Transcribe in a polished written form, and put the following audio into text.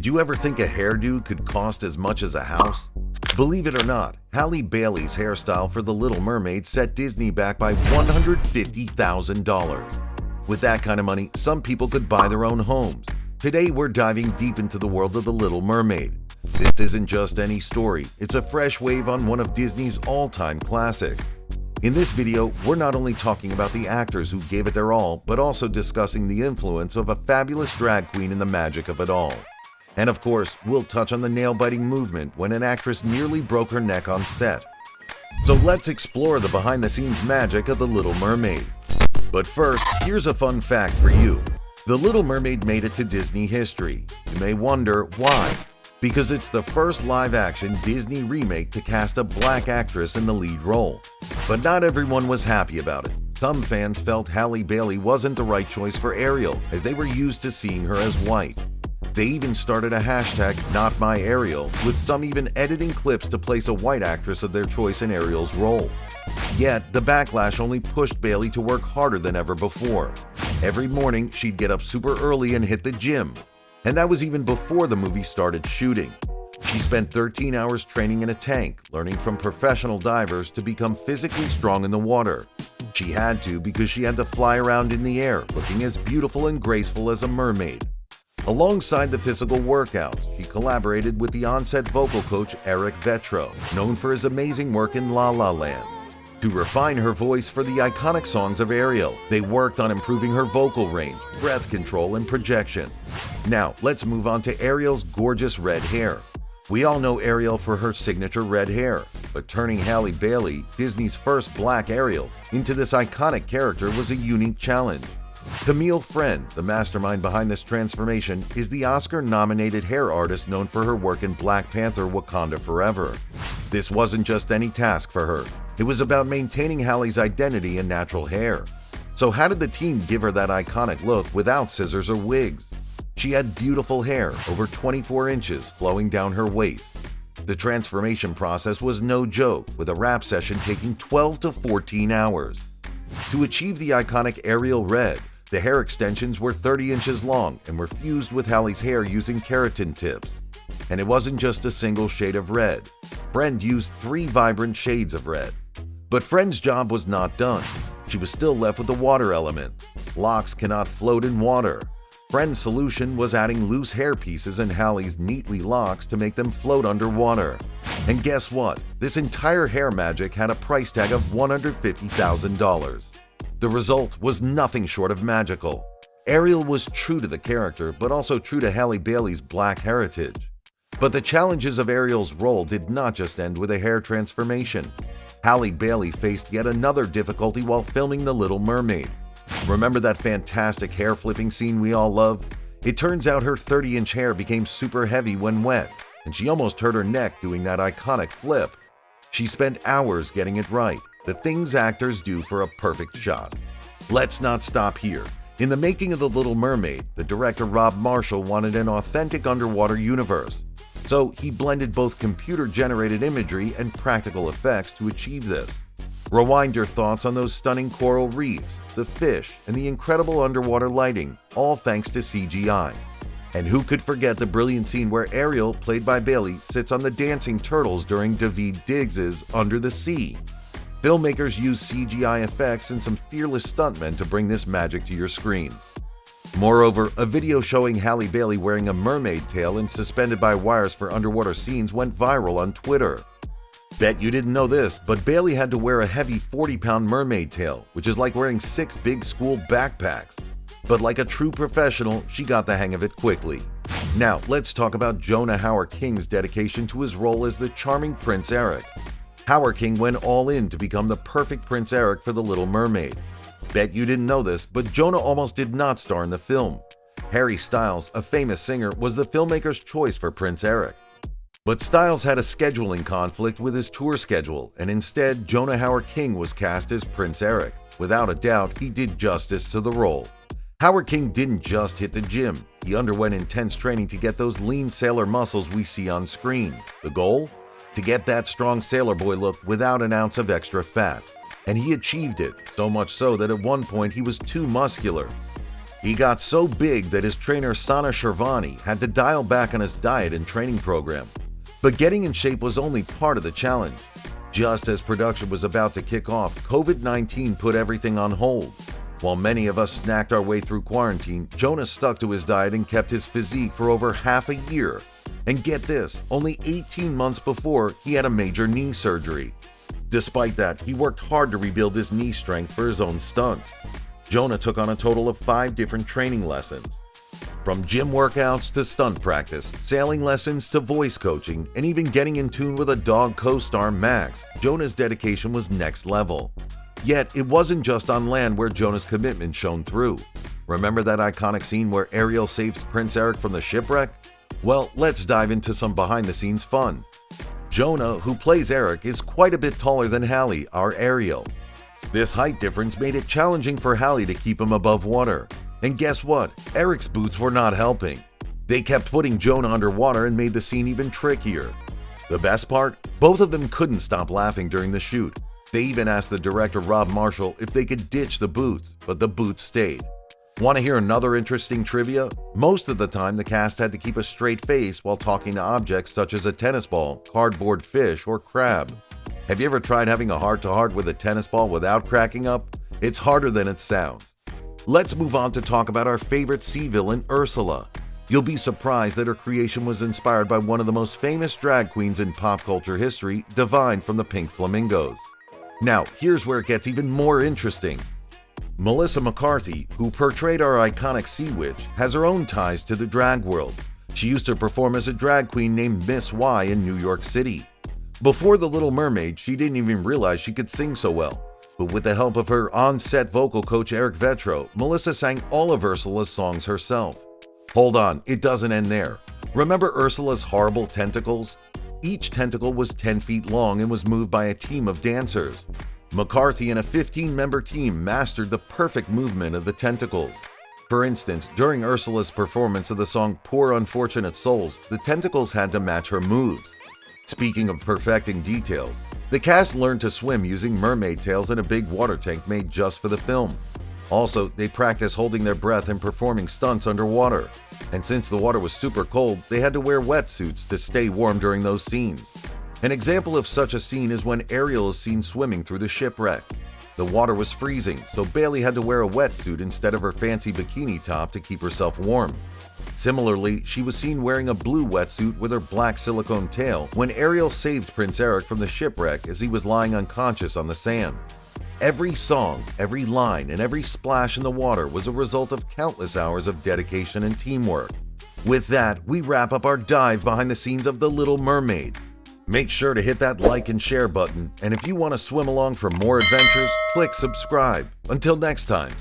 you ever think a hairdo could cost as much as a house? Believe it or not, Halle Bailey's hairstyle for The Little Mermaid set Disney back by $150,000. With that kind of money, some people could buy their own homes. Today, we're diving deep into the world of The Little Mermaid. This isn't just any story, it's a fresh wave on one of Disney's all-time classics. In this video, we're not only talking about the actors who gave it their all, but also discussing the influence of a fabulous drag queen and the magic of it all. And of course, we'll touch on the nail-biting movement when an actress nearly broke her neck on set. So let's explore the behind-the-scenes magic of The Little Mermaid. But first, here's a fun fact for you. The Little Mermaid made it to Disney history. You may wonder why. Because it's the first live-action Disney remake to cast a black actress in the lead role. But not everyone was happy about it. Some fans felt Halle Bailey wasn't the right choice for Ariel, as they were used to seeing her as white. They even started a hashtag #NotMyAriel, with some even editing clips to place a white actress of their choice in Ariel's role. Yet, the backlash only pushed Bailey to work harder than ever before. Every morning, she'd get up super early and hit the gym. And that was even before the movie started shooting. She spent 13 hours training in a tank, learning from professional divers to become physically strong in the water. She had to because she had to fly around in the air, looking as beautiful and graceful as a mermaid. Alongside the physical workouts, she collaborated with the on-set vocal coach Eric Vetro, known for his amazing work in La La Land. To refine her voice for the iconic songs of Ariel, they worked on improving her vocal range, breath control, and projection. Now, let's move on to Ariel's gorgeous red hair. We all know Ariel for her signature red hair, but turning Halle Bailey, Disney's first Black Ariel, into this iconic character was a unique challenge. Camille Friend, the mastermind behind this transformation, is the Oscar-nominated hair artist known for her work in Black Panther: Wakanda Forever. This wasn't just any task for her. It was about maintaining Halle's identity and natural hair. So how did the team give her that iconic look without scissors or wigs? She had beautiful hair, over 24 inches, flowing down her waist. The transformation process was no joke, with a wrap session taking 12 to 14 hours. To achieve the iconic Ariel red, the hair extensions were 30 inches long and were fused with Halle's hair using keratin tips. And it wasn't just a single shade of red. Friend used 3 vibrant shades of red. But Friend's job was not done. She was still left with the water element. Locks cannot float in water. Friend's solution was adding loose hair pieces in Halle's neatly locks to make them float underwater. And guess what? This entire hair magic had a price tag of $150,000. The result was nothing short of magical. Ariel was true to the character, but also true to Halle Bailey's black heritage. But the challenges of Ariel's role did not just end with a hair transformation. Halle Bailey faced yet another difficulty while filming The Little Mermaid. Remember that fantastic hair flipping scene we all love? It turns out her 30-inch hair became super heavy when wet, and she almost hurt her neck doing that iconic flip. She spent hours getting it right, the things actors do for a perfect shot. Let's not stop here. In the making of The Little Mermaid, the director Rob Marshall wanted an authentic underwater universe. So he blended both computer-generated imagery and practical effects to achieve this. Rewind your thoughts on those stunning coral reefs, the fish, and the incredible underwater lighting, all thanks to CGI. And who could forget the brilliant scene where Ariel, played by Bailey, sits on the dancing turtles during Daveed Diggs' Under the Sea? Filmmakers used CGI effects and some fearless stuntmen to bring this magic to your screens. Moreover, a video showing Halle Bailey wearing a mermaid tail and suspended by wires for underwater scenes went viral on Twitter. Bet you didn't know this, but Bailey had to wear a heavy 40-pound mermaid tail, which is like wearing 6 big school backpacks. But like a true professional, she got the hang of it quickly. Now, let's talk about Jonah Hauer-King's dedication to his role as the charming Prince Eric. Hauer-King went all in to become the perfect Prince Eric for The Little Mermaid. Bet you didn't know this, but Jonah almost did not star in the film. Harry Styles, a famous singer, was the filmmaker's choice for Prince Eric. But Styles had a scheduling conflict with his tour schedule, and instead Jonah Hauer-King was cast as Prince Eric. Without a doubt, he did justice to the role. Hauer-King didn't just hit the gym. He underwent intense training to get those lean sailor muscles we see on screen. The goal? To get that strong sailor boy look without an ounce of extra fat. And he achieved it, so much so that at one point he was too muscular. He got so big that his trainer Sana Shervani had to dial back on his diet and training program. But getting in shape was only part of the challenge. Just as production was about to kick off, COVID-19 put everything on hold. While many of us snacked our way through quarantine, Jonah stuck to his diet and kept his physique for over half a year. And get this, only 18 months before, he had a major knee surgery. Despite that, he worked hard to rebuild his knee strength for his own stunts. Jonah took on a total of 5 different training lessons. From gym workouts to stunt practice, sailing lessons to voice coaching, and even getting in tune with a dog co-star Max, Jonah's dedication was next level. Yet, it wasn't just on land where Jonah's commitment shone through. Remember that iconic scene where Ariel saves Prince Eric from the shipwreck? Well, let's dive into some behind-the-scenes fun. Jonah, who plays Eric, is quite a bit taller than Halle, our Ariel. This height difference made it challenging for Halle to keep him above water. And guess what? Eric's boots were not helping. They kept putting Jonah underwater and made the scene even trickier. The best part? Both of them couldn't stop laughing during the shoot. They even asked the director Rob Marshall if they could ditch the boots, but the boots stayed. Want to hear another interesting trivia? Most of the time, the cast had to keep a straight face while talking to objects such as a tennis ball, cardboard fish, or crab. Have you ever tried having a heart-to-heart with a tennis ball without cracking up? It's harder than it sounds. Let's move on to talk about our favorite sea villain, Ursula. You'll be surprised that her creation was inspired by one of the most famous drag queens in pop culture history, Divine from the Pink Flamingos. Now, here's where it gets even more interesting. Melissa McCarthy, who portrayed our iconic Sea Witch, has her own ties to the drag world. She used to perform as a drag queen named Miss Y in New York City. Before The Little Mermaid, she didn't even realize she could sing so well. But with the help of her on-set vocal coach Eric Vetro, Melissa sang all of Ursula's songs herself. Hold on, it doesn't end there. Remember Ursula's horrible tentacles? Each tentacle was 10 feet long and was moved by a team of dancers. McCarthy and a 15-member team mastered the perfect movement of the tentacles. For instance, during Ursula's performance of the song Poor Unfortunate Souls, the tentacles had to match her moves. Speaking of perfecting details, the cast learned to swim using mermaid tails in a big water tank made just for the film. Also, they practiced holding their breath and performing stunts underwater. And since the water was super cold, they had to wear wetsuits to stay warm during those scenes. An example of such a scene is when Ariel is seen swimming through the shipwreck. The water was freezing, so Bailey had to wear a wetsuit instead of her fancy bikini top to keep herself warm. Similarly, she was seen wearing a blue wetsuit with her black silicone tail when Ariel saved Prince Eric from the shipwreck as he was lying unconscious on the sand. Every song, every line, and every splash in the water was a result of countless hours of dedication and teamwork. With that, we wrap up our dive behind the scenes of The Little Mermaid. Make sure to hit that like and share button, and if you want to swim along for more adventures, click subscribe. Until next time.